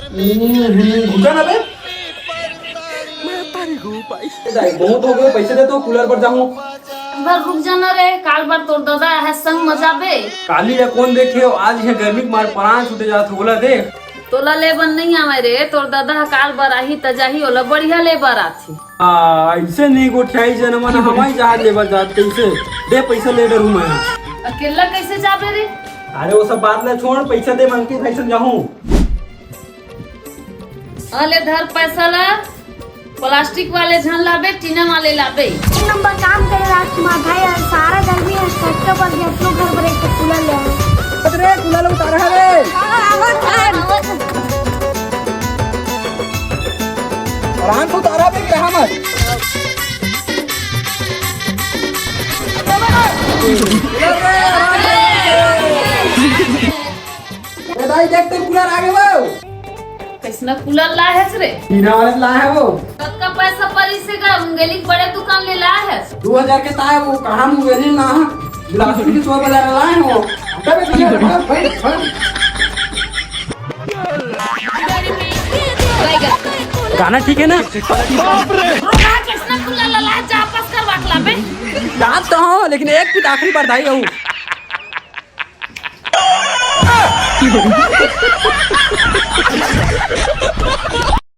घुसा ना बे। बहुत हो गए, पैसे दे तो कूलर पर जाऊँ। बार रुक जाना रे, काल बार तोर दादा है संग मजाबे। काली या कौन देखे आज है गर्मी के मार प्राण छूटे जात होला देख। तोला लेबर नहीं आवे रे, तोर दादा काल बार आही तजाही ओला बढ़िया लेबर आथी। ऐसे नहीं गोठाई जनमा ना हमारी जहाज लेबर जात कैसे दे पैसा ले डरू मैं। अकेला कैसे जाबे रे? अरे वो सब बात ना छोड़, पैसा दे मांग के कैसे जाऊँ। अले धर पैसा ला, प्लास्टिक वाले झन लाबे, टीना वाले लाबे। एक नंबर काम करे राजकुमार भाई, और सारा गर्मी है सट्टे पर गया तो घर पर एक कूलर ले आओ। अरे कूलर उतारा है रे। आराम से उतारा भी रहा मत। ए भाई देख तो कूलर आ गया वो। कैसना कूलर ला है रे? टीना वाले ला है वो। कत्का पैसा परी से का मुंगेली बड़े दुकान ले ला है। 2000 के ताए वो कहाँ मुंगेली ना बिलासपुर की 100 बाजार लाए हो। तबे गाना ठीक है ना? कैसना कूलर ला ला जा पास कर वाट लाबे। याद तो हो, लेकिन एक फिट आखिरी बार दाई हूँ।